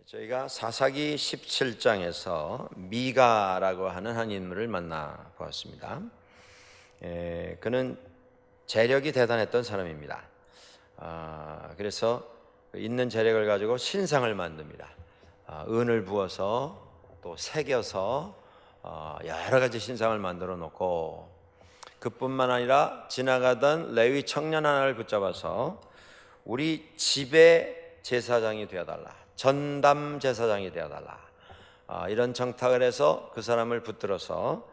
저희가 사사기 17장에서 미가라고 하는 한 인물을 만나 보았습니다. 그는 재력이 대단했던 사람입니다. 그래서 있는 재력을 가지고 신상을 만듭니다. 은을 부어서 또 새겨서 여러 가지 신상을 만들어 놓고, 그뿐만 아니라 지나가던 레위 청년 하나를 붙잡아서 우리 집의 제사장이 되어달라, 전담 제사장이 되어달라, 이런 청탁을 해서 그 사람을 붙들어서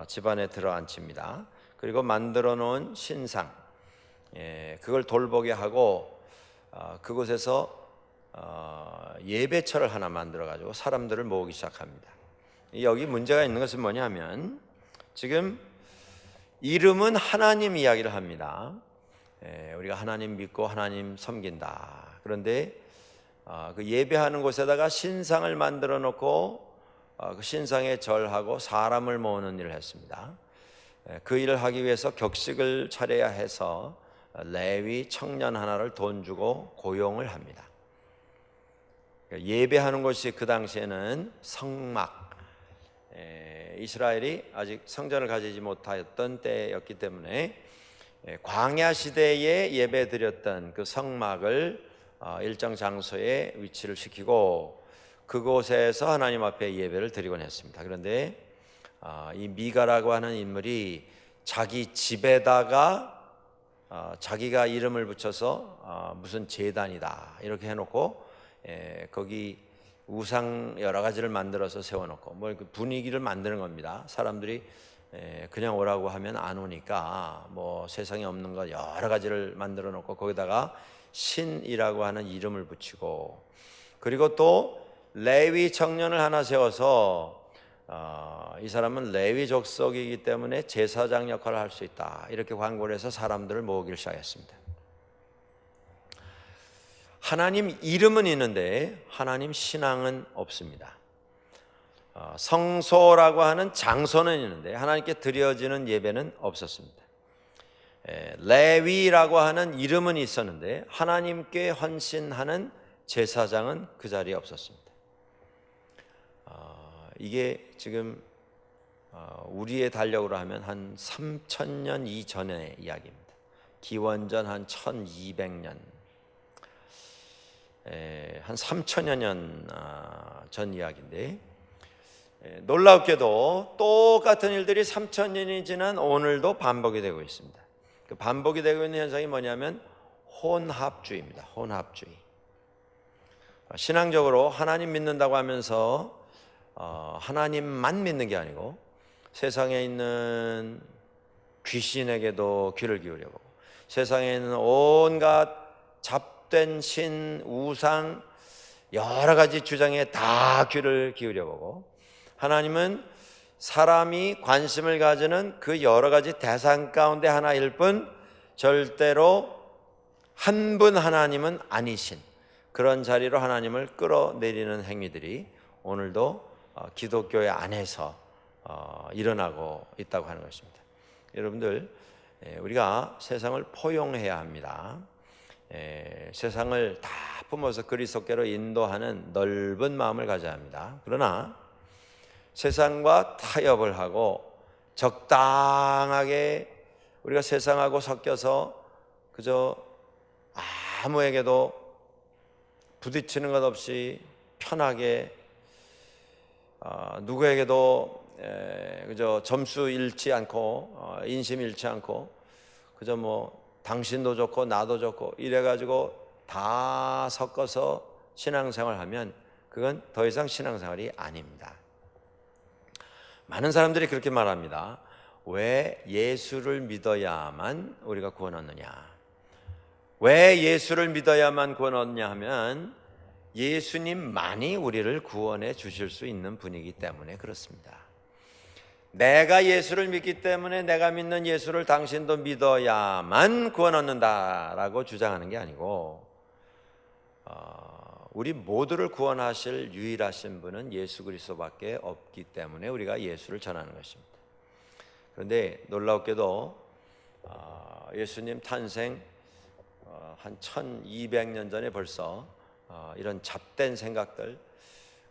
집안에 들어앉힙니다. 그리고 만들어 놓은 신상, 그걸 돌보게 하고 그곳에서 예배처를 하나 만들어 가지고 사람들을 모으기 시작합니다. 여기 문제가 있는 것은 뭐냐면, 지금 이름은 하나님 이야기를 합니다. 우리가 하나님 믿고 하나님 섬긴다. 그런데 그 예배하는 곳에다가 신상을 만들어 놓고 그 신상에 절하고 사람을 모으는 일을 했습니다. 그 일을 하기 위해서 격식을 차려야 해서 레위 청년 하나를 돈 주고 고용을 합니다. 예배하는 곳이 그 당시에는 성막, 이스라엘이 아직 성전을 가지지 못하였던 때였기 때문에 광야 시대에 예배 드렸던 그 성막을 일정 장소에 위치를 시키고 그곳에서 하나님 앞에 예배를 드리곤 했습니다. 그런데 이 미가라고 하는 인물이 자기 집에다가 자기가 이름을 붙여서 무슨 제단이다 이렇게 해놓고 거기 우상 여러 가지를 만들어서 세워놓고 뭐 분위기를 만드는 겁니다. 사람들이 그냥 오라고 하면 안 오니까 뭐 세상에 없는 거 여러 가지를 만들어 놓고 거기다가 신이라고 하는 이름을 붙이고, 그리고 또 레위 청년을 하나 세워서 이 사람은 레위 족속이기 때문에 제사장 역할을 할 수 있다 이렇게 광고를 해서 사람들을 모으기 시작했습니다. 하나님 이름은 있는데 하나님 신앙은 없습니다. 성소라고 하는 장소는 있는데 하나님께 드려지는 예배는 없었습니다. 레위라고 하는 이름은 있었는데 하나님께 헌신하는 제사장은 그 자리에 없었습니다. 이게 지금 우리의 달력으로 하면 한 3,000년 이전의 이야기입니다. 기원전 한 1200년, 한 3,000여 년 전 이야기인데, 놀랍게도 똑같은 일들이 3,000년이 지난 오늘도 반복이 되고 있습니다. 그 반복이 되고 있는 현상이 뭐냐면 혼합주의입니다. 혼합주의. 신앙적으로 하나님 믿는다고 하면서 하나님만 믿는 게 아니고 세상에 있는 귀신에게도 귀를 기울여보고, 세상에 있는 온갖 잡된 신, 우상, 여러 가지 주장에 다 귀를 기울여보고, 하나님은 사람이 관심을 가지는 그 여러 가지 대상 가운데 하나일 뿐 절대로 한 분 하나님은 아니신 그런 자리로 하나님을 끌어내리는 행위들이 오늘도 기독교의 안에서 일어나고 있다고 하는 것입니다. 여러분들, 우리가 세상을 포용해야 합니다. 세상을 다 품어서 그리스도께로 인도하는 넓은 마음을 가져야 합니다. 그러나 세상과 타협을 하고 적당하게 우리가 세상하고 섞여서 그저 아무에게도 부딪히는 것 없이 편하게, 누구에게도 그저 점수 잃지 않고 인심 잃지 않고 그저 뭐 당신도 좋고 나도 좋고 이래가지고 다 섞어서 신앙생활하면 그건 더 이상 신앙생활이 아닙니다. 많은 사람들이 그렇게 말합니다. 왜 예수를 믿어야만 우리가 구원 얻느냐? 왜 예수를 믿어야만 구원 얻느냐 하면 예수님만이 우리를 구원해 주실 수 있는 분이기 때문에 그렇습니다. 내가 예수를 믿기 때문에 내가 믿는 예수를 당신도 믿어야만 구원 얻는다라고 주장하는 게 아니고, 우리 모두를 구원하실 유일하신 분은 예수 그리스도밖에 없기 때문에 우리가 예수를 전하는 것입니다. 그런데 놀랍게도 예수님 탄생 한 1200년 전에 벌써 이런 잡된 생각들,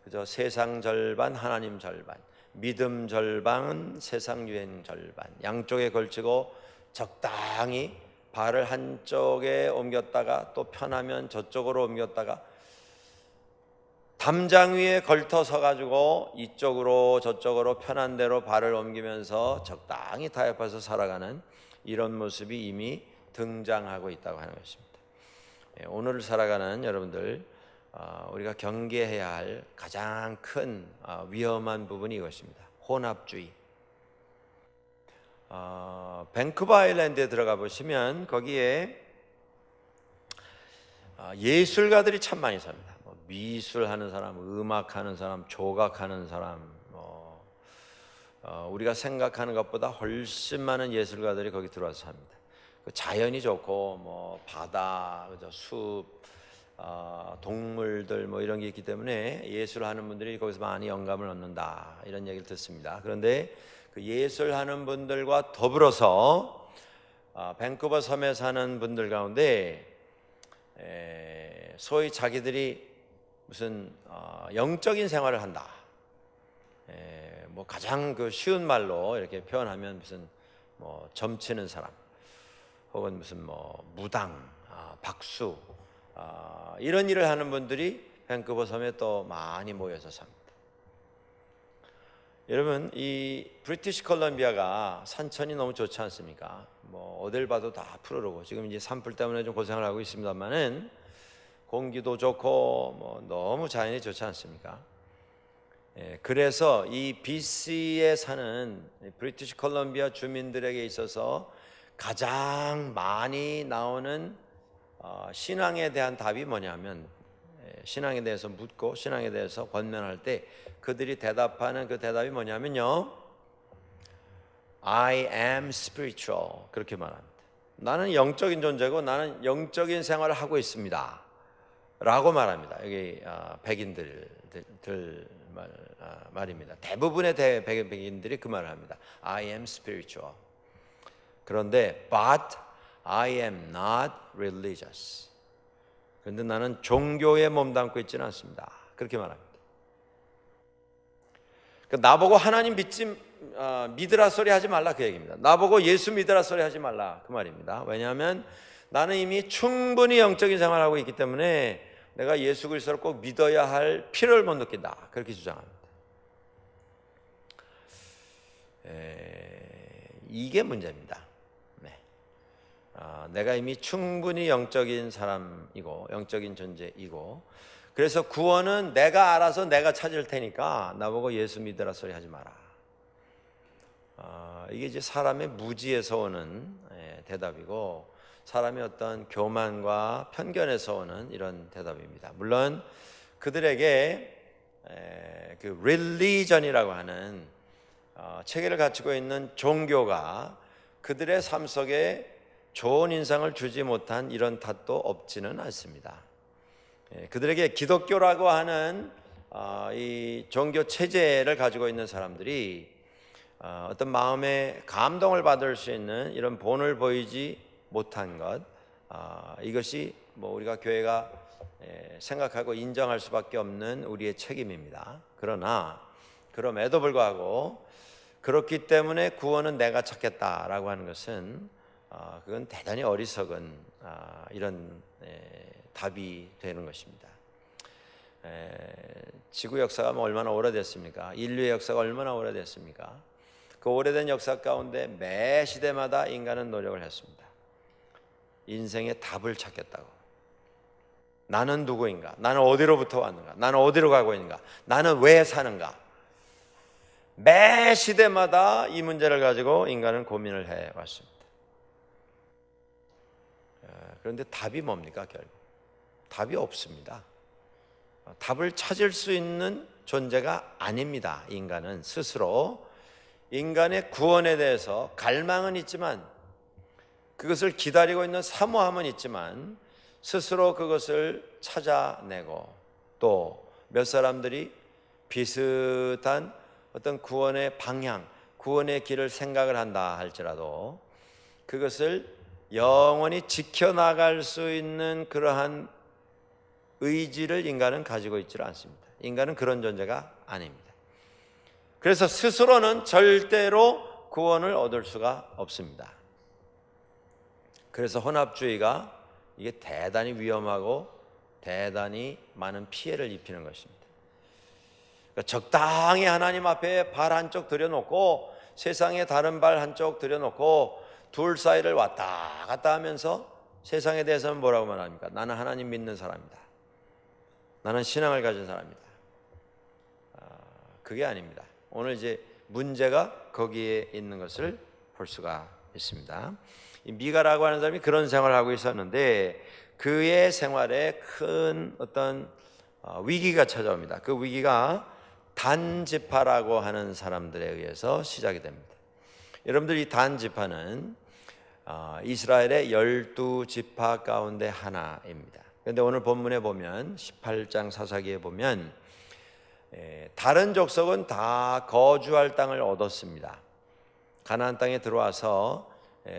그저 세상 절반 하나님 절반, 믿음 절반 세상 유행 절반, 양쪽에 걸치고 적당히 발을 한쪽에 옮겼다가 또 편하면 저쪽으로 옮겼다가 담장 위에 걸터 서가지고 이쪽으로 저쪽으로 편한 대로 발을 옮기면서 적당히 타협해서 살아가는 이런 모습이 이미 등장하고 있다고 하는 것입니다. 오늘 살아가는 여러분들, 우리가 경계해야 할 가장 큰 위험한 부분이 이것입니다. 혼합주의. 밴쿠버 아일랜드에 들어가 보시면 거기에 예술가들이 참 많이 삽니다. 미술하는 사람, 음악하는 사람, 조각하는 사람, 우리가 생각하는 것보다 훨씬 많은 예술가들이 거기 들어와서 삽니다. 자연이 좋고 바다, 숲, 동물들 이런 게 있기 때문에 예술하는 분들이 거기서 많이 영감을 얻는다, 이런 얘기를 듣습니다. 그런데 그 예술하는 분들과 더불어서 밴쿠버 섬에 사는 분들 가운데 소위 자기들이 무슨 영적인 생활을 한다, 가장 그 쉬운 말로 이렇게 표현하면 무슨 점치는 사람, 혹은 무슨 무당, 박수, 이런 일을 하는 분들이 밴쿠버 섬에 또 많이 모여서 삽니다. 여러분, 이 브리티시 콜롬비아가 산천이 너무 좋지 않습니까? 어딜 봐도 다 푸르르고, 지금 이제 산불 때문에 좀 고생을 하고 있습니다만은 공기도 좋고 너무 자연이 좋지 않습니까? 그래서 이 BC에 사는 브리티시 콜롬비아 주민들에게 있어서 가장 많이 나오는 신앙에 대한 답이 뭐냐면, 신앙에 대해서 묻고 신앙에 대해서 권면할 때 그들이 대답하는 그 대답이 뭐냐면요, I am spiritual, 그렇게 말합니다. 나는 영적인 존재고 나는 영적인 생활을 하고 있습니다 라고 말합니다. 여기 백인들 말입니다. 대부분의 백인들이 그 말을 합니다. I am spiritual. 그런데 but I am not religious. 그런데 나는 종교에 몸담고 있지는 않습니다. 그렇게 말합니다. 나보고 하나님 믿으라 소리 하지 말라, 그 얘기입니다. 나보고 예수 믿으라 소리 하지 말라, 그 말입니다. 왜냐하면 나는 이미 충분히 영적인 생활을 하고 있기 때문에 내가 예수 그리스도를 꼭 믿어야 할 필요를 못 느낀다, 그렇게 주장합니다. 이게 문제입니다. 내가 이미 충분히 영적인 사람이고 영적인 존재이고, 그래서 구원은 내가 알아서 내가 찾을 테니까 나보고 예수 믿으라 소리 하지 마라. 이게 이제 사람의 무지에서 오는 대답이고, 사람의 어떤 교만과 편견에서 오는 이런 대답입니다. 물론 그들에게 그 religion이라고 하는 체계를 갖추고 있는 종교가 그들의 삶 속에 좋은 인상을 주지 못한 이런 탓도 없지는 않습니다. 그들에게 기독교라고 하는 이 종교 체제를 가지고 있는 사람들이 어떤 마음에 감동을 받을 수 있는 이런 본을 보이지 못한 것, 이것이 우리가 교회가 생각하고 인정할 수밖에 없는 우리의 책임입니다. 그러나 그럼에도 불구하고 그렇기 때문에 구원은 내가 찾겠다라고 하는 것은 그건 대단히 어리석은 이런 답이 되는 것입니다. 지구 역사가 얼마나 오래됐습니까? 인류의 역사가 얼마나 오래됐습니까? 그 오래된 역사 가운데 매 시대마다 인간은 노력을 했습니다. 인생의 답을 찾겠다고. 나는 누구인가? 나는 어디로부터 왔는가? 나는 어디로 가고 있는가? 나는 왜 사는가? 매 시대마다 이 문제를 가지고 인간은 고민을 해왔습니다. 그런데 답이 뭡니까? 결국 답이 없습니다. 답을 찾을 수 있는 존재가 아닙니다. 인간은 스스로 인간의 구원에 대해서 갈망은 있지만, 그것을 기다리고 있는 사모함은 있지만 스스로 그것을 찾아내고, 또 몇 사람들이 비슷한 어떤 구원의 방향, 구원의 길을 생각을 한다 할지라도 그것을 영원히 지켜나갈 수 있는 그러한 의지를 인간은 가지고 있지를 않습니다. 인간은 그런 존재가 아닙니다. 그래서 스스로는 절대로 구원을 얻을 수가 없습니다. 그래서 혼합주의가 이게 대단히 위험하고 대단히 많은 피해를 입히는 것입니다. 그러니까 적당히 하나님 앞에 발 한쪽 들여놓고 세상에 다른 발 한쪽 들여놓고 둘 사이를 왔다 갔다 하면서 세상에 대해서는 뭐라고 말합니까? 나는 하나님 믿는 사람이다. 나는 신앙을 가진 사람이다. 그게 아닙니다. 오늘 이제 문제가 거기에 있는 것을 볼 수가 있습니다. 이 미가라고 하는 사람이 그런 생활을 하고 있었는데 그의 생활에 큰 어떤 위기가 찾아옵니다. 그 위기가 단지파라고 하는 사람들에 의해서 시작이 됩니다. 여러분들, 이 단지파는 이스라엘의 12지파 가운데 하나입니다. 그런데 오늘 본문에 보면 18장 사사기에 보면 다른 족속은 다 거주할 땅을 얻었습니다. 가나안 땅에 들어와서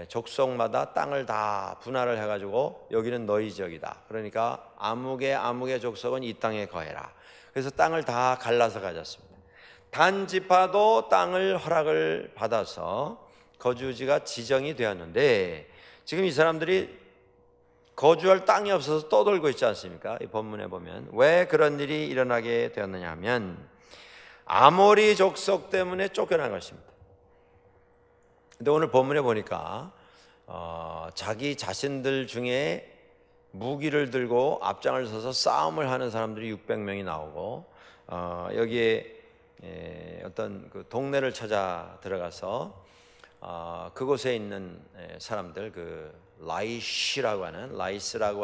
족속마다 땅을 다 분할을 해가지고 여기는 너희 지역이다. 그러니까 아무개 족속은 이 땅에 거해라. 그래서 땅을 다 갈라서 가졌습니다. 단지파도 땅을 허락을 받아서 거주지가 지정이 되었는데 지금 이 사람들이 거주할 땅이 없어서 떠돌고 있지 않습니까? 이 본문에 보면 왜 그런 일이 일어나게 되었느냐 하면 아모리 족속 때문에 쫓겨난 것입니다. 근데 오늘 본문에 보니까 자기 자신들 중에 무기를 들고 앞장을 서서 싸움을 하는 사람들이 600명이 나오고 여기에 어떤 그 동네를 찾아 들어가서 그곳에 있는 사람들, 그 라이스라고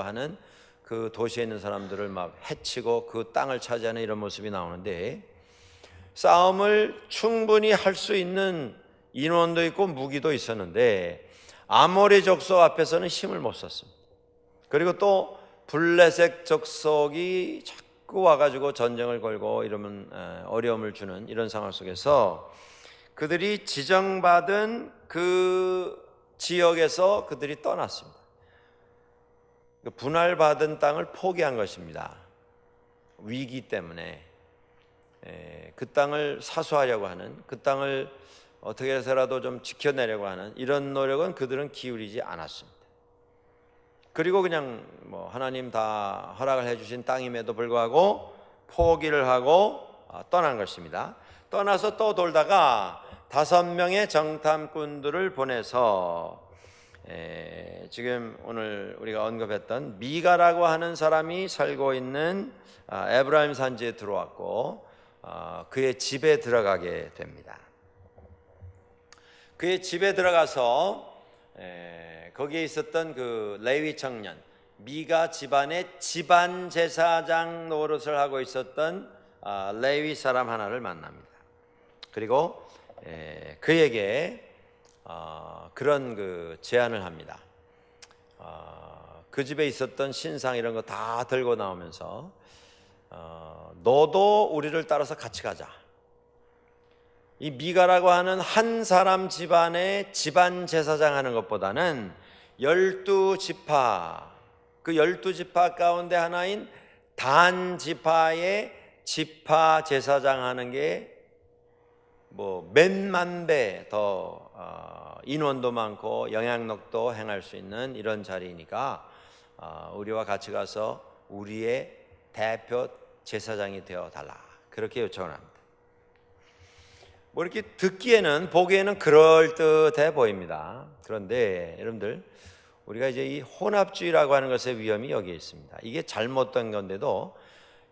하는 그 도시에 있는 사람들을 막 해치고 그 땅을 차지하는 이런 모습이 나오는데 싸움을 충분히 할 수 있는 인원도 있고 무기도 있었는데 아모리 족속 앞에서는 힘을 못 썼습니다. 그리고 또 블레셋 족속이 자꾸 와가지고 전쟁을 걸고 이러면 어려움을 주는 이런 상황 속에서 그들이 지정받은 그 지역에서 그들이 떠났습니다. 분할받은 땅을 포기한 것입니다. 위기 때문에 그 땅을 사수하려고 하는, 그 땅을 어떻게 해서라도 좀 지켜내려고 하는 이런 노력은 그들은 기울이지 않았습니다. 그리고 그냥 하나님 다 허락을 해주신 땅임에도 불구하고 포기를 하고 떠난 것입니다. 떠나서 또 돌다가 5명의 정탐꾼들을 보내서 지금 오늘 우리가 언급했던 미가라고 하는 사람이 살고 있는 에브라임 산지에 들어왔고 그의 집에 들어가게 됩니다. 그의 집에 들어가서 거기에 있었던 그 레위 청년, 미가 집안의 집안 제사장 노릇을 하고 있었던 레위 사람 하나를 만납니다. 그리고 그에게 그런 그 제안을 합니다. 그 집에 있었던 신상 이런 거 다 들고 나오면서 너도 우리를 따라서 같이 가자. 이 미가라고 하는 한 사람 집안의 집안 제사장 하는 것보다는 12지파, 그 12지파 가운데 하나인 단 지파의 지파 제사장 하는 게 몇만 배 더 인원도 많고 영향력도 행할 수 있는 이런 자리니까 우리와 같이 가서 우리의 대표 제사장이 되어 달라, 그렇게 요청을 합니다. 이렇게 듣기에는, 보기에는 그럴듯해 보입니다. 그런데 여러분들, 우리가 이제 이 혼합주의라고 하는 것의 위험이 여기에 있습니다. 이게 잘못된 건데도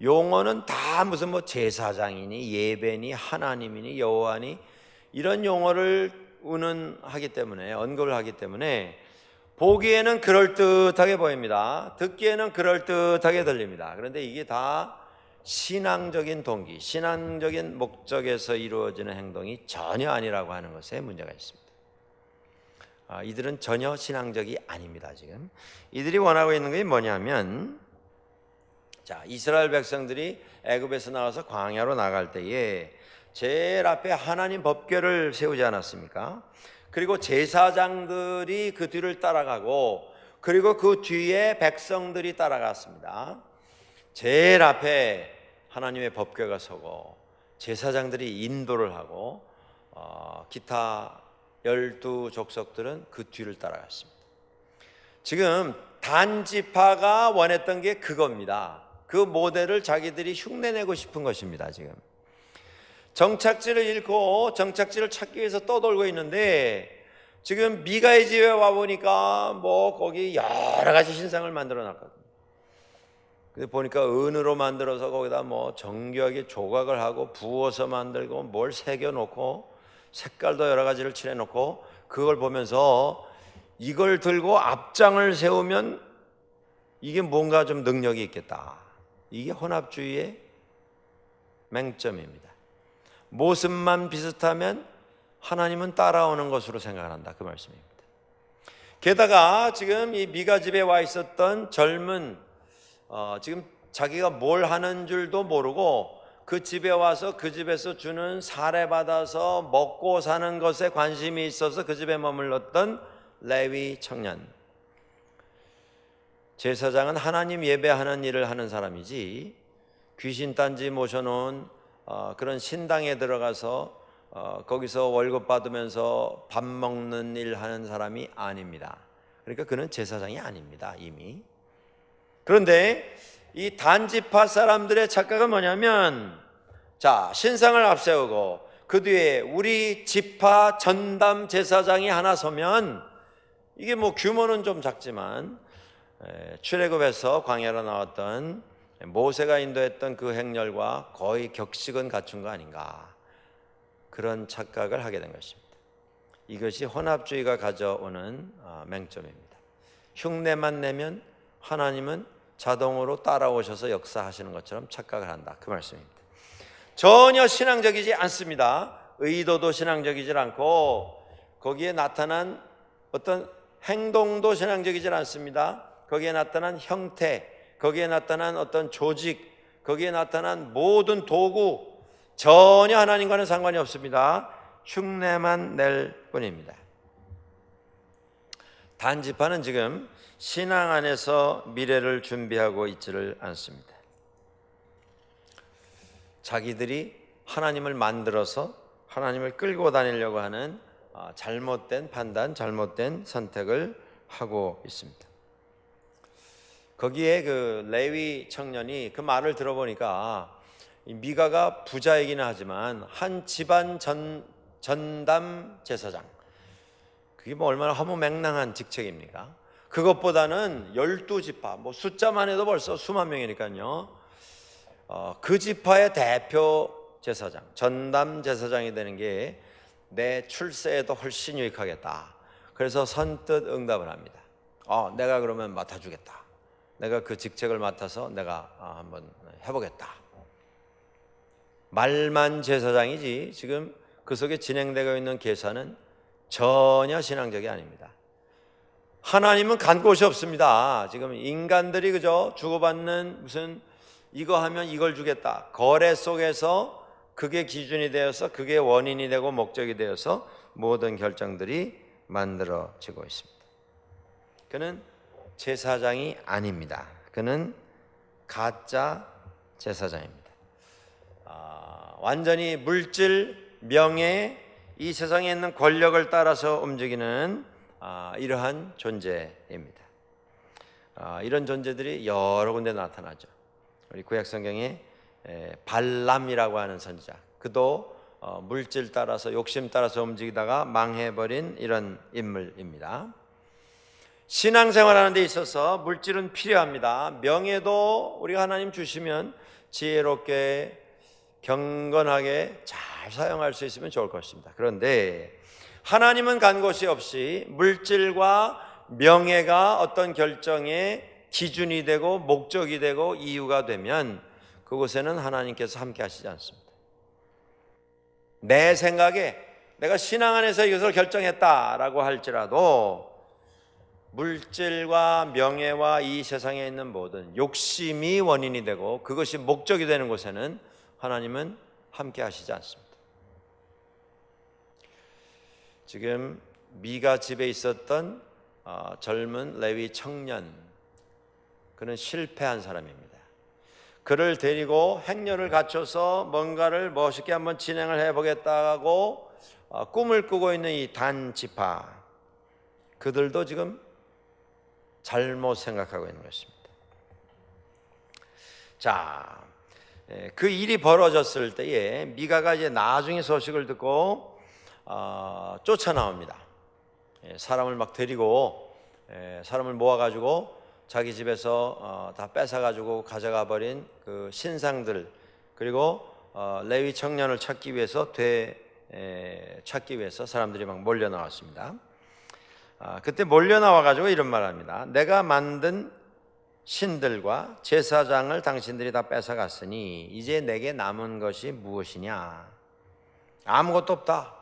용어는 다 무슨 제사장이니 예배니 하나님이니 여호와니 이런 용어를 운운하기 때문에, 언급을 하기 때문에 보기에는 그럴듯하게 보입니다. 듣기에는 그럴듯하게 들립니다. 그런데 이게 다 신앙적인 동기, 신앙적인 목적에서 이루어지는 행동이 전혀 아니라고 하는 것에 문제가 있습니다. 이들은 전혀 신앙적이 아닙니다. 지금 이들이 원하고 있는 게 뭐냐면, 이스라엘 백성들이 애굽에서 나와서 광야로 나갈 때에 제일 앞에 하나님 법궤를 세우지 않았습니까? 그리고 제사장들이 그 뒤를 따라가고, 그리고 그 뒤에 백성들이 따라갔습니다. 제일 앞에 하나님의 법궤가 서고 제사장들이 인도를 하고 기타 12족속들은 그 뒤를 따라갔습니다. 지금 단지파가 원했던 게 그겁니다. 그 모델을 자기들이 흉내내고 싶은 것입니다. 지금 정착지를 잃고 정착지를 찾기 위해서 떠돌고 있는데, 지금 미가의 집에 와보니까 뭐 거기 여러 가지 신상을 만들어 놨거든요. 근데 보니까 은으로 만들어서 거기다 뭐 정교하게 조각을 하고 부어서 만들고 뭘 새겨 놓고 색깔도 여러 가지를 칠해 놓고, 그걸 보면서 이걸 들고 앞장을 세우면 이게 뭔가 좀 능력이 있겠다. 이게 혼합주의의 맹점입니다. 모습만 비슷하면 하나님은 따라오는 것으로 생각을 한다, 그 말씀입니다. 게다가 지금 이 미가 집에 와 있었던 젊은 지금 자기가 뭘 하는 줄도 모르고 그 집에 와서 그 집에서 주는 사례받아서 먹고 사는 것에 관심이 있어서 그 집에 머물렀던 레위 청년. 제사장은 하나님 예배하는 일을 하는 사람이지 귀신단지 모셔놓은 그런 신당에 들어가서 거기서 월급 받으면서 밥 먹는 일 하는 사람이 아닙니다. 그러니까 그는 제사장이 아닙니다, 이미. 그런데 이 단지파 사람들의 착각은 뭐냐면, 자, 신상을 앞세우고 그 뒤에 우리 지파 전담 제사장이 하나 서면, 이게 뭐 규모는 좀 작지만 출애굽에서 광야로 나왔던 모세가 인도했던 그 행렬과 거의 격식은 갖춘 거 아닌가, 그런 착각을 하게 된 것입니다. 이것이 혼합주의가 가져오는 맹점입니다. 흉내만 내면 하나님은 자동으로 따라오셔서 역사하시는 것처럼 착각을 한다, 그 말씀입니다. 전혀 신앙적이지 않습니다. 의도도 신앙적이지 않고 거기에 나타난 어떤 행동도 신앙적이지 않습니다. 거기에 나타난 형태, 거기에 나타난 어떤 조직, 거기에 나타난 모든 도구, 전혀 하나님과는 상관이 없습니다. 흉내만 낼 뿐입니다. 단지파는 지금 신앙 안에서 미래를 준비하고 있지를 않습니다. 자기들이 하나님을 만들어서 하나님을 끌고 다니려고 하는 잘못된 판단, 잘못된 선택을 하고 있습니다. 거기에 그 레위 청년이 그 말을 들어보니까, 미가가 부자이기는 하지만 한 집안 전담 제사장, 그게 뭐 얼마나 허무맹랑한 직책입니까? 그것보다는 12지파, 뭐 숫자만 해도 벌써 수만 명이니까요. 그 지파의 대표 제사장, 전담 제사장이 되는 게 내 출세에도 훨씬 유익하겠다. 그래서 선뜻 응답을 합니다. 내가 그러면 맡아주겠다. 내가 그 직책을 맡아서 내가 한번 해보겠다. 말만 제사장이지 지금 그 속에 진행되고 있는 계산은 전혀 신앙적이 아닙니다. 하나님은 간 곳이 없습니다. 지금 인간들이 그저 주고받는 무슨 이거 하면 이걸 주겠다, 거래 속에서 그게 기준이 되어서 그게 원인이 되고 목적이 되어서 모든 결정들이 만들어지고 있습니다. 그는 제사장이 아닙니다. 그는 가짜 제사장입니다. 완전히 물질, 명예, 이 세상에 있는 권력을 따라서 움직이는 이러한 존재입니다. 이런 존재들이 여러 군데 나타나죠. 우리 구약성경에 발람이라고 하는 선지자, 그도 물질 따라서 욕심 따라서 움직이다가 망해버린 이런 인물입니다. 신앙생활하는 데 있어서 물질은 필요합니다. 명예도 우리가 하나님 주시면 지혜롭게 경건하게 잘 사용할 수 있으면 좋을 것입니다. 그런데 하나님은 간 곳이 없이 물질과 명예가 어떤 결정의 기준이 되고 목적이 되고 이유가 되면 그곳에는 하나님께서 함께 하시지 않습니다. 내 생각에 내가 신앙 안에서 이것을 결정했다라고 할지라도 물질과 명예와 이 세상에 있는 모든 욕심이 원인이 되고 그것이 목적이 되는 곳에는 하나님은 함께 하시지 않습니다. 지금 미가 집에 있었던 젊은 레위 청년, 그는 실패한 사람입니다. 그를 데리고 행렬을 갖춰서 뭔가를 멋있게 한번 진행을 해보겠다고 꿈을 꾸고 있는 이 단 지파, 그들도 지금 잘못 생각하고 있는 것입니다. 자, 그 일이 벌어졌을 때에 미가가 이제 나중에 소식을 듣고 쫓아 나옵니다. 사람을 막 데리고 사람을 모아가지고 자기 집에서 다 뺏어가지고 가져가 버린 그 신상들, 그리고 레위 청년을 찾기 위해서 찾기 위해서 사람들이 막 몰려 나왔습니다. 그때 몰려 나와가지고 이런 말합니다. 내가 만든 신들과 제사장을 당신들이 다 뺏어갔으니 이제 내게 남은 것이 무엇이냐? 아무것도 없다.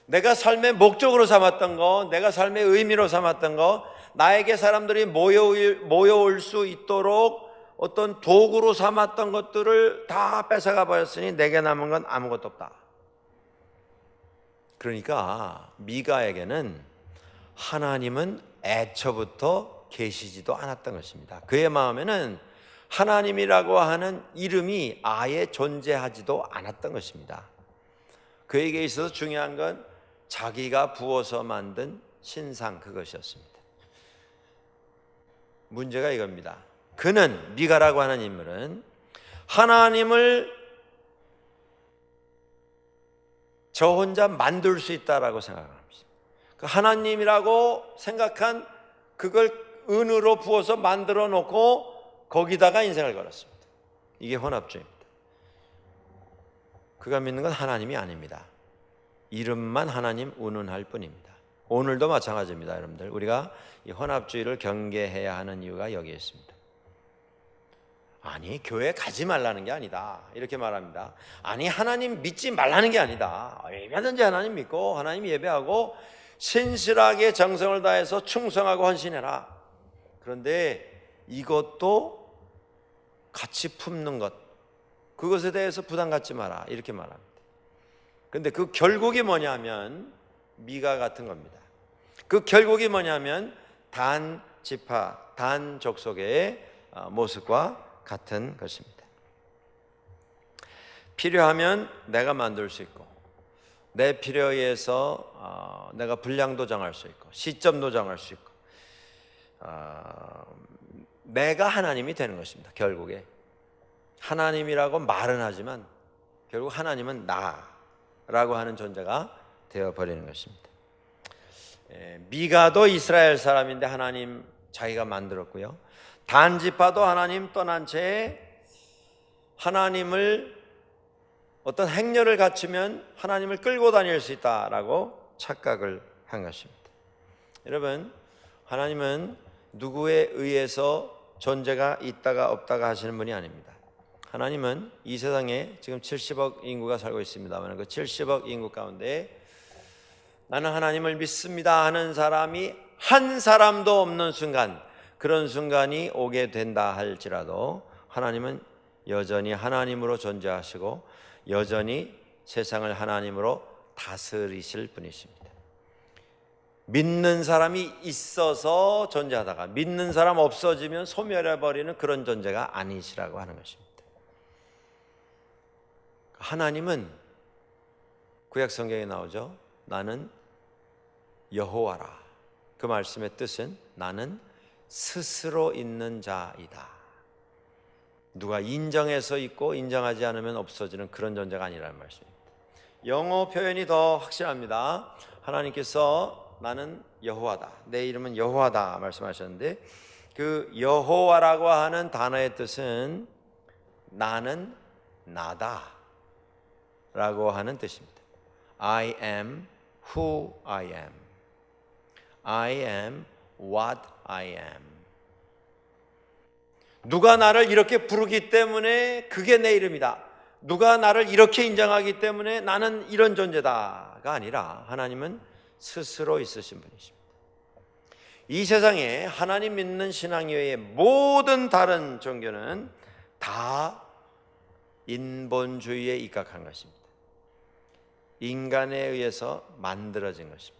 내가 삶의 목적으로 삼았던 거, 내가 삶의 의미로 삼았던 거, 나에게 사람들이 모여올 수 있도록 어떤 도구로 삼았던 것들을 다 뺏어가 버렸으니 내게 남은 건 아무것도 없다. 그러니까 미가에게는 하나님은 애초부터 계시지도 않았던 것입니다. 그의 마음에는 하나님이라고 하는 이름이 아예 존재하지도 않았던 것입니다. 그에게 있어서 중요한 건 자기가 부어서 만든 신상, 그것이었습니다. 문제가 이겁니다. 그는, 미가라고 하는 인물은 하나님을 저 혼자 만들 수 있다라고 생각합니다. 그 하나님이라고 생각한 그걸 은으로 부어서 만들어 놓고 거기다가 인생을 걸었습니다. 이게 혼합주의입니다. 그가 믿는 건 하나님이 아닙니다. 이름만 하나님 운운할 뿐입니다. 오늘도 마찬가지입니다. 여러분들, 우리가 이 혼합주의를 경계해야 하는 이유가 여기에 있습니다. 아니, 교회 가지 말라는 게 아니다, 이렇게 말합니다. 아니, 하나님 믿지 말라는 게 아니다. 얼마든지 하나님 믿고 하나님 예배하고 신실하게 정성을 다해서 충성하고 헌신해라. 그런데 이것도 같이 품는 것, 그것에 대해서 부담 갖지 마라, 이렇게 말합니다. 그런데 그 결국이 뭐냐면 미가 같은 겁니다. 그 결국이 뭐냐면 단 지파, 단 족속의 모습과 같은 것입니다. 필요하면 내가 만들 수 있고, 내 필요에 의해서 내가 분량도 정할 수 있고, 시점도 정할 수 있고, 내가 하나님이 되는 것입니다. 결국에 하나님이라고 말은 하지만 결국 하나님은 나라고 하는 존재가 되어버리는 것입니다. 미가도 이스라엘 사람인데 하나님 자기가 만들었고요, 단지파도 하나님 떠난 채 하나님을 어떤 행렬을 갖추면 하나님을 끌고 다닐 수 있다라고 착각을 한 것입니다. 여러분, 하나님은 누구에 의해서 존재가 있다가 없다가 하시는 분이 아닙니다. 하나님은 이 세상에 지금 70억 인구가 살고 있습니다만 그 70억 인구 가운데 나는 하나님을 믿습니다 하는 사람이 한 사람도 없는 순간, 그런 순간이 오게 된다 할지라도 하나님은 여전히 하나님으로 존재하시고 여전히 세상을 하나님으로 다스리실 분이십니다. 믿는 사람이 있어서 존재하다가 믿는 사람 없어지면 소멸해버리는 그런 존재가 아니시라고 하는 것입니다. 하나님은 구약 성경에 나오죠. 나는 여호와라. 그 말씀의 뜻은 나는 스스로 있는 자이다. 누가 인정해서 있고 인정하지 않으면 없어지는 그런 존재가 아니라는 말씀입니다. 영어 표현이 더 확실합니다. 하나님께서 나는 여호와다, 내 이름은 여호와다 말씀하셨는데, 그 여호와라고 하는 단어의 뜻은 나는 나다 라고 하는 뜻입니다. I am who I am. I am what I am. 누가 나를 이렇게 부르기 때문에 그게 내 이름이다, 누가 나를 이렇게 인정하기 때문에 나는 이런 존재다가 아니라 하나님은 스스로 있으신 분이십니다. 이 세상에 하나님 믿는 신앙 이외의 모든 다른 종교는 다 인본주의에 입각한 것입니다. 인간에 의해서 만들어진 것입니다.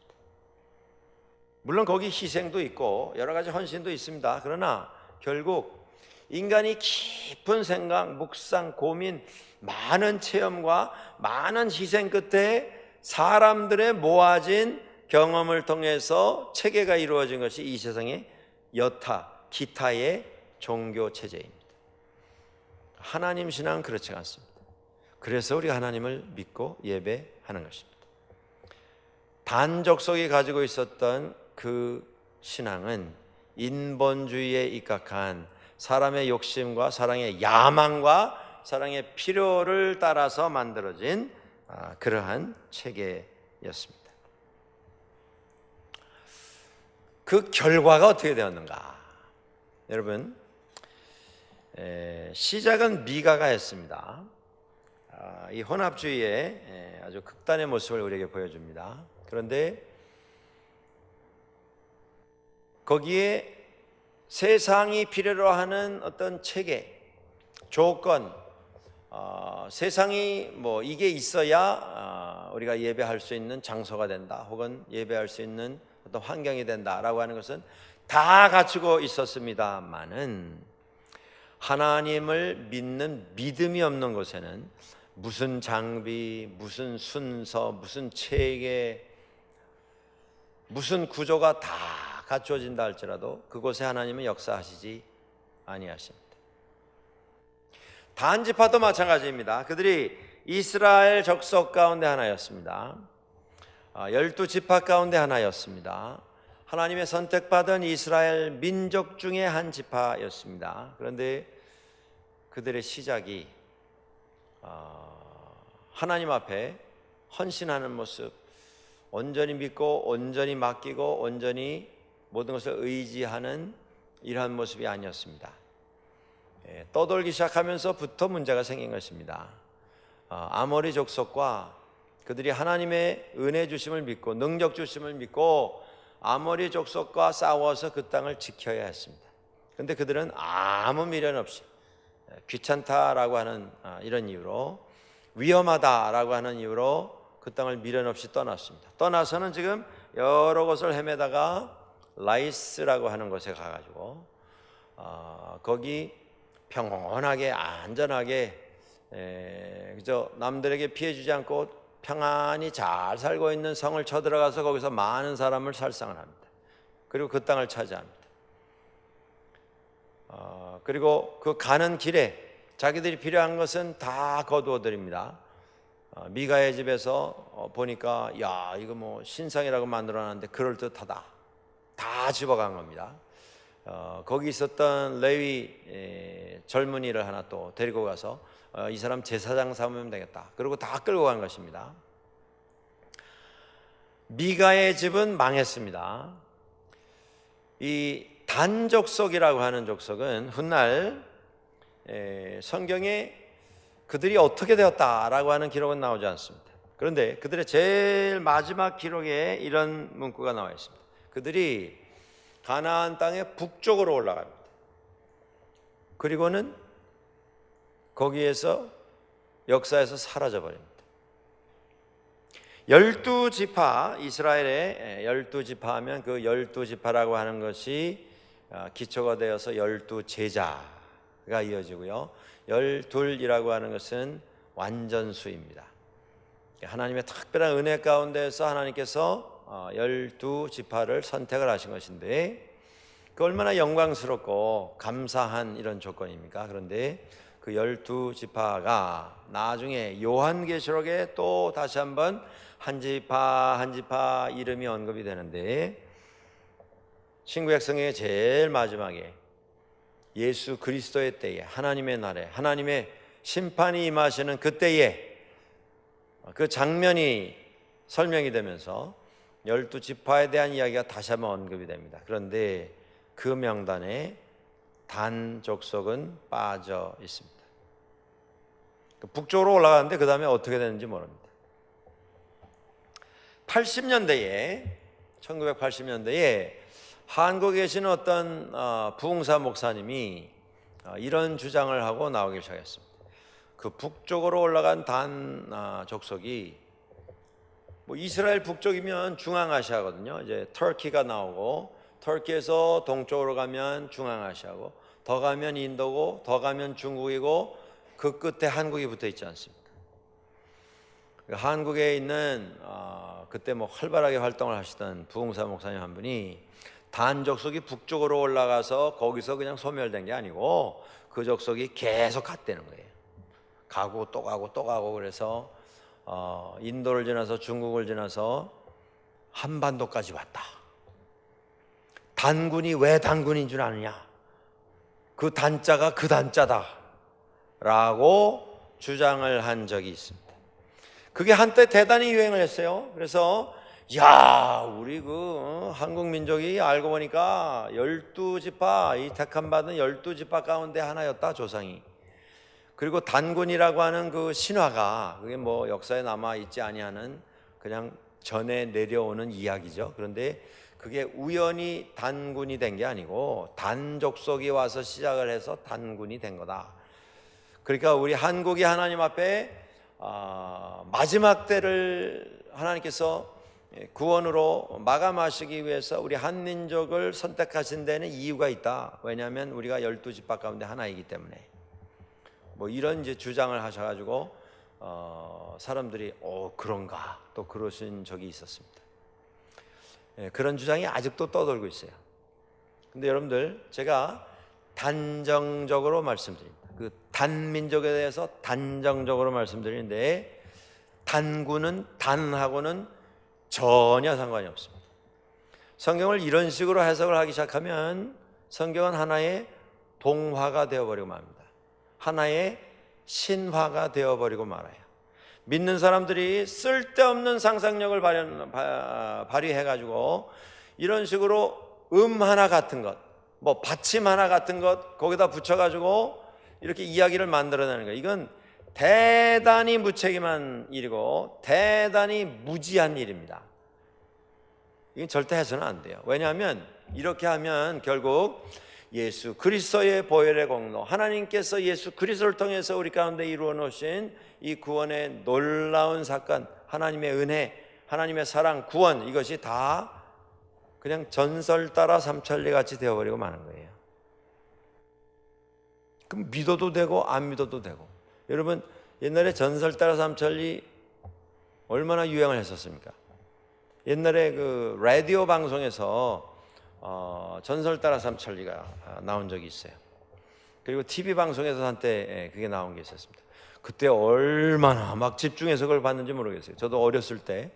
물론 거기 희생도 있고 여러 가지 헌신도 있습니다. 그러나 결국 인간이 깊은 생각, 묵상, 고민, 많은 체험과 많은 희생 끝에 사람들의 모아진 경험을 통해서 체계가 이루어진 것이 이 세상의 여타, 기타의 종교 체제입니다. 하나님 신앙은 그렇지 않습니다. 그래서 우리가 하나님을 믿고 예배하는 것입니다. 단족속이 가지고 있었던 그 신앙은 인본주의에 입각한 사람의 욕심과 사랑의 야망과 사랑의 필요를 따라서 만들어진 그러한 체계였습니다. 그 결과가 어떻게 되었는가? 여러분, 시작은 미가가 했습니다. 이 혼합주의의 아주 극단의 모습을 우리에게 보여줍니다. 그런데 거기에 세상이 필요로 하는 어떤 체계, 조건, 세상이 뭐 이게 있어야 우리가 예배할 수 있는 장소가 된다, 혹은 예배할 수 있는 어떤 환경이 된다라고 하는 것은 다 갖추고 있었습니다만은 하나님을 믿는 믿음이 없는 곳에는 무슨 장비, 무슨 순서, 무슨 체계, 무슨 구조가 다 갖추어진다 할지라도 그곳에 하나님은 역사하시지 아니하십니다. 단지파도 마찬가지입니다. 그들이 이스라엘 족속 가운데 하나였습니다. 12지파 가운데 하나였습니다. 하나님의 선택받은 이스라엘 민족 중에 한 지파였습니다. 그런데 그들의 시작이 하나님 앞에 헌신하는 모습, 온전히 믿고 온전히 맡기고 온전히 모든 것을 의지하는 이러한 모습이 아니었습니다. 떠돌기 시작하면서부터 문제가 생긴 것입니다. 아모리 족속과 그들이 하나님의 은혜 주심을 믿고 능력 주심을 믿고 아모리 족속과 싸워서 그 땅을 지켜야 했습니다. 그런데 그들은 아무 미련 없이 귀찮다라고 하는 이런 이유로, 위험하다라고 하는 이유로 그 땅을 미련 없이 떠났습니다. 떠나서는 지금 여러 곳을 헤매다가 라이스라고 하는 곳에 가가지고 거기 평온하게 안전하게 그저 남들에게 피해 주지 않고 평안히 잘 살고 있는 성을 쳐들어가서 거기서 많은 사람을 살상을 합니다. 그리고 그 땅을 차지합니다. 그리고 그 가는 길에 자기들이 필요한 것은 다 거두어 드립니다. 미가의 집에서 보니까 야 이거 뭐 신상이라고 만들어놨는데 그럴듯하다. 다 집어간 겁니다. 거기 있었던 레위 젊은이를 하나 또 데리고 가서 이 사람 제사장 삼으면 되겠다. 그리고 다 끌고 간 것입니다. 미가의 집은 망했습니다. 이 단족속이라고 하는 족속은 훗날 성경에 그들이 어떻게 되었다라고 하는 기록은 나오지 않습니다. 그런데 그들의 제일 마지막 기록에 이런 문구가 나와 있습니다. 그들이 가나안 땅의 북쪽으로 올라갑니다. 그리고는 거기에서 역사에서 사라져버립니다. 12지파, 이스라엘의 12지파 하면 그 12지파라고 하는 것이 기초가 되어서 12제자가 이어지고요, 12이라고 하는 것은 완전수입니다. 하나님의 특별한 은혜 가운데서 하나님께서 12지파를 선택을 하신 것인데 그 얼마나 영광스럽고 감사한 이런 조건입니까? 그런데 그 12지파가 나중에 요한계시록에 또 다시 한번 한 지파 한 지파 이름이 언급이 되는데, 신구약성의 제일 마지막에 예수 그리스도의 때에, 하나님의 날에, 하나님의 심판이 임하시는 그때에 그 장면이 설명이 되면서 12지파에 대한 이야기가 다시 한번 언급이 됩니다. 그런데 그 명단에 단 족속은 빠져 있습니다. 북쪽으로 올라가는데 그 다음에 어떻게 되는지 모릅니다. 1980년대에 한국에 계시는 어떤 부흥사 목사님이 이런 주장을 하고 나오기 시작했습니다. 그 북쪽으로 올라간 단 족속이 뭐 이스라엘 북쪽이면 중앙아시아거든요. 이제 터키가 나오고 터키에서 동쪽으로 가면 중앙아시아고 더 가면 인도고 더 가면 중국이고 그 끝에 한국이 붙어 있지 않습니까? 한국에 있는 그때 뭐 활발하게 활동을 하시던 부흥사 목사님 한 분이 단 족속이 북쪽으로 올라가서 거기서 그냥 소멸된 게 아니고 그 족속이 계속 갔다는 거예요. 가고 또 가고 또 가고 그래서 인도를 지나서 중국을 지나서 한반도까지 왔다. 단군이 왜 단군인 줄 아느냐? 그 단자가 그 단자다 라고 주장을 한 적이 있습니다. 그게 한때 대단히 유행을 했어요. 그래서 야, 우리 한국 민족이 알고 보니까 12지파, 이 택함받은 12지파 가운데 하나였다, 조상이. 그리고 단군이라고 하는 그 신화가 그게 뭐 역사에 남아 있지 아니하는 그냥 전해 내려오는 이야기죠. 그런데 그게 우연히 단군이 된 게 아니고 단족속이 와서 시작을 해서 단군이 된 거다. 그러니까 우리 한국이 하나님 앞에 마지막 때를 하나님께서 구원으로 마감하시기 위해서 우리 한민족을 선택하신 데는 이유가 있다. 왜냐하면 우리가 12지파 가운데 하나이기 때문에. 뭐 이런 이제 주장을 하셔가지고 사람들이 그런가 또 그러신 적이 있었습니다. 그런 주장이 아직도 떠돌고 있어요. 근데 여러분들, 제가 단정적으로 말씀드립니다. 그 단민족에 대해서 단정적으로 말씀드리는데, 단군은 단하고는 전혀 상관이 없습니다. 성경을 이런 식으로 해석을 하기 시작하면 성경은 하나의 동화가 되어버리고 맙니다. 하나의 신화가 되어버리고 말아요. 믿는 사람들이 쓸데없는 상상력을 발휘해가지고 이런 식으로 하나 같은 것, 뭐 받침 하나 같은 것 거기다 붙여가지고 이렇게 이야기를 만들어내는 거예요. 이건 대단히 무책임한 일이고 대단히 무지한 일입니다. 이건 절대 해서는 안 돼요. 왜냐하면 이렇게 하면 결국 예수 그리스도의 보혈의 공로, 하나님께서 예수 그리스도를 통해서 우리 가운데 이루어 놓으신 이 구원의 놀라운 사건, 하나님의 은혜, 하나님의 사랑, 구원, 이것이 다 그냥 전설 따라 삼천리 같이 되어버리고 마는 거예요. 그럼 믿어도 되고 안 믿어도 되고. 여러분, 옛날에 전설 따라 삼천리 얼마나 유행을 했었습니까? 옛날에 그 라디오 방송에서 전설 따라 삼천리가 나온 적이 있어요. 그리고 TV 방송에서 한때 그게 나온 게 있었습니다. 그때 얼마나 막 집중해서 그걸 봤는지 모르겠어요. 저도 어렸을 때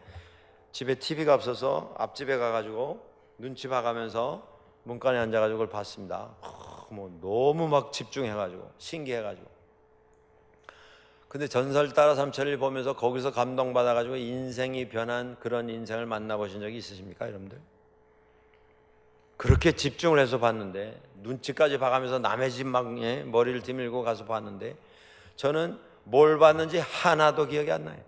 집에 TV가 없어서 앞집에 가가지고 눈치 봐가면서 문간에 앉아가지고 그걸 봤습니다. 뭐 너무 막 집중해가지고 신기해가지고. 근데 전설 따라 삼천리 보면서 거기서 감동받아가지고 인생이 변한 그런 인생을 만나보신 적이 있으십니까, 여러분들? 그렇게 집중을 해서 봤는데, 눈치까지 봐가면서 남의 집 막 머리를 뒤밀고 가서 봤는데, 저는 뭘 봤는지 하나도 기억이 안 나요.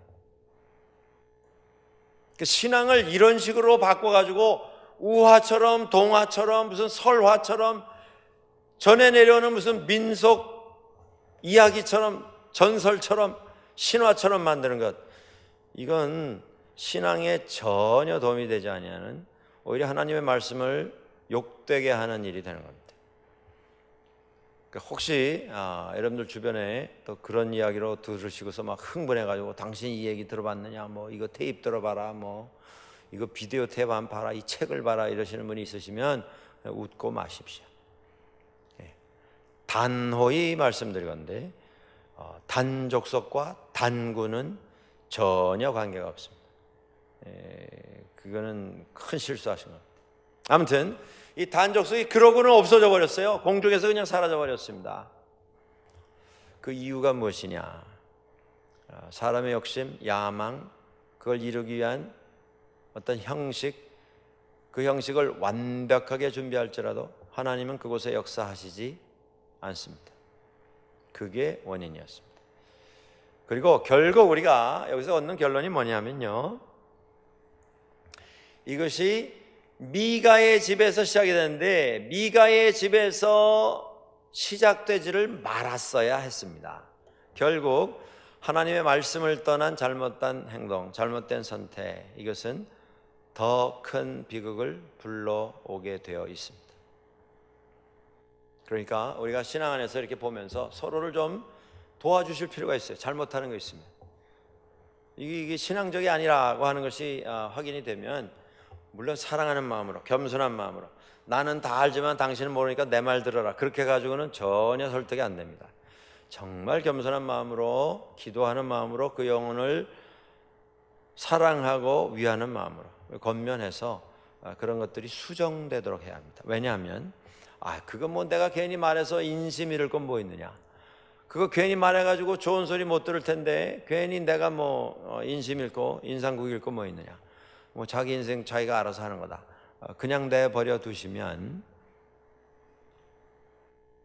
신앙을 이런 식으로 바꿔가지고 우화처럼 동화처럼 무슨 설화처럼 전해 내려오는 무슨 민속 이야기처럼 전설처럼 신화처럼 만드는 것, 이건 신앙에 전혀 도움이 되지 아니하는, 오히려 하나님의 말씀을 욕되게 하는 일이 되는 겁니다. 혹시 여러분들 주변에 또 그런 이야기로 들으시고서 막 흥분해가지고 당신 이 얘기 들어봤느냐, 뭐 이거 테이프 들어봐라, 뭐 이거 비디오 테이프 안 봐라, 이 책을 봐라 이러시는 분이 있으시면 웃고 마십시오. 단호히 말씀드리건데 단족속과 단군은 전혀 관계가 없습니다. 그거는 큰 실수하신 겁니다. 아무튼 이 단족속이 그러고는 없어져 버렸어요. 공중에서 그냥 사라져 버렸습니다. 그 이유가 무엇이냐? 사람의 욕심, 야망, 그걸 이루기 위한 어떤 형식, 그 형식을 완벽하게 준비할지라도 하나님은 그곳에 역사하시지 않습니다. 그게 원인이었습니다. 그리고 결국 우리가 여기서 얻는 결론이 뭐냐면요, 이것이 미가의 집에서 시작이 되는데 미가의 집에서 시작되지를 말았어야 했습니다. 결국 하나님의 말씀을 떠난 잘못된 행동, 잘못된 선택, 이것은 더 큰 비극을 불러오게 되어 있습니다. 그러니까 우리가 신앙 안에서 이렇게 보면서 서로를 좀 도와주실 필요가 있어요. 잘못하는 거 있으면. 이게 신앙적이 아니라고 하는 것이 확인이 되면, 물론 사랑하는 마음으로, 겸손한 마음으로, 나는 다 알지만 당신은 모르니까 내 말 들어라, 그렇게 가지고는 전혀 설득이 안 됩니다. 정말 겸손한 마음으로, 기도하는 마음으로 그 영혼을 사랑하고 위하는 마음으로 권면해서 그런 것들이 수정되도록 해야 합니다. 왜냐하면 그거 뭐 내가 괜히 말해서 인심 잃을 건 뭐 있느냐, 그거 괜히 말해가지고 좋은 소리 못 들을 텐데 괜히 내가 뭐 인심 잃고 인상국 잃고 뭐 있느냐, 뭐 자기 인생 자기가 알아서 하는 거다, 그냥 내버려 두시면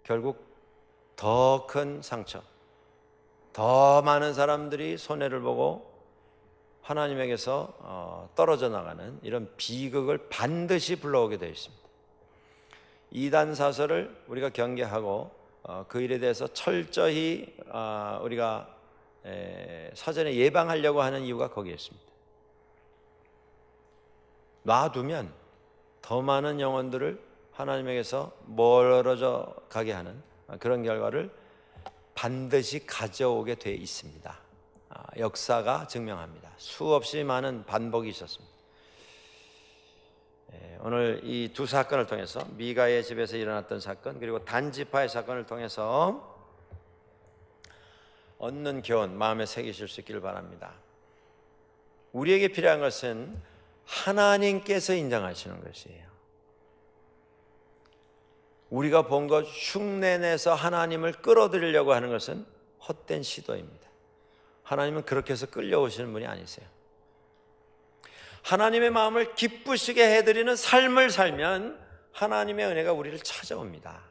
결국 더 큰 상처, 더 많은 사람들이 손해를 보고 하나님에게서 떨어져 나가는 이런 비극을 반드시 불러오게 되어 있습니다. 이단 사설을 우리가 경계하고 그 일에 대해서 철저히 우리가 사전에 예방하려고 하는 이유가 거기에 있습니다. 놔두면 더 많은 영혼들을 하나님에게서 멀어져 가게 하는 그런 결과를 반드시 가져오게 되어 있습니다. 역사가 증명합니다. 수없이 많은 반복이 있었습니다. 오늘 이 두 사건을 통해서, 미가의 집에서 일어났던 사건 그리고 단지파의 사건을 통해서 얻는 교훈 마음에 새기실 수 있기를 바랍니다. 우리에게 필요한 것은 하나님께서 인정하시는 것이에요. 우리가 본 것 흉내내서 하나님을 끌어들이려고 하는 것은 헛된 시도입니다. 하나님은 그렇게 해서 끌려오시는 분이 아니세요. 하나님의 마음을 기쁘시게 해드리는 삶을 살면 하나님의 은혜가 우리를 찾아옵니다.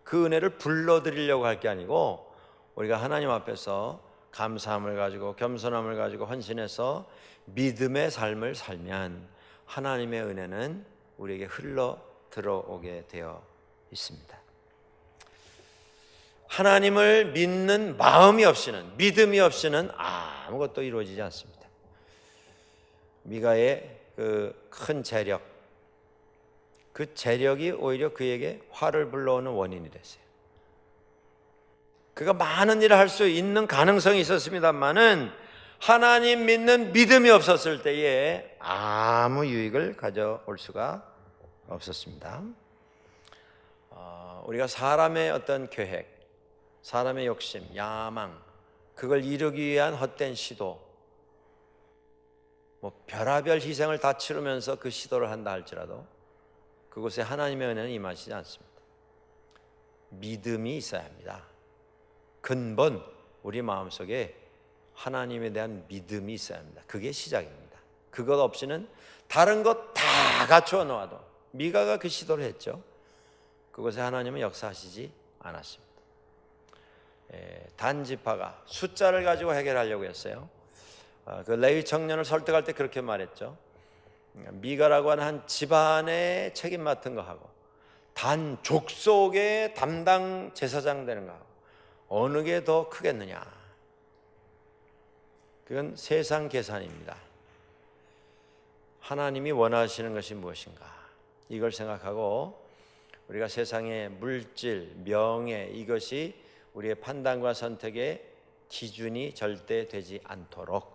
그 은혜를 불러드리려고 할 게 아니고, 우리가 하나님 앞에서 감사함을 가지고 겸손함을 가지고 헌신해서 믿음의 삶을 살면 하나님의 은혜는 우리에게 흘러 들어오게 되어 있습니다. 하나님을 믿는 마음이 없이는, 믿음이 없이는 아무것도 이루어지지 않습니다. 미가의 그 큰 재력, 그 재력이 오히려 그에게 화를 불러오는 원인이 됐어요. 그가 많은 일을 할 수 있는 가능성이 있었습니다만은 하나님 믿는 믿음이 없었을 때에 아무 유익을 가져올 수가 없었습니다. 우리가 사람의 어떤 계획, 사람의 욕심, 야망, 그걸 이루기 위한 헛된 시도, 뭐 별하별 희생을 다 치르면서 그 시도를 한다 할지라도 그곳에 하나님의 은혜는 임하시지 않습니다. 믿음이 있어야 합니다. 근본 우리 마음속에 하나님에 대한 믿음이 있어야 합니다. 그게 시작입니다. 그것 없이는 다른 것 다 갖추어 놓아도, 미가가 그 시도를 했죠. 그곳에 하나님은 역사하시지 않았습니다. 단지파가 숫자를 가지고 해결하려고 했어요. 그 레위 청년을 설득할 때 그렇게 말했죠. 미가라고 하는 한 집안의 책임 맡은 거 하고 단 족속의 담당 제사장 되는 거 하고 어느 게 더 크겠느냐. 그건 세상 계산입니다. 하나님이 원하시는 것이 무엇인가, 이걸 생각하고 우리가 세상의 물질, 명예, 이것이 우리의 판단과 선택의 기준이 절대 되지 않도록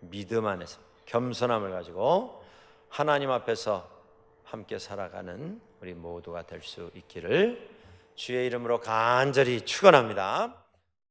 믿음 안에서 겸손함을 가지고 하나님 앞에서 함께 살아가는 우리 모두가 될 수 있기를 주의 이름으로 간절히 축원합니다.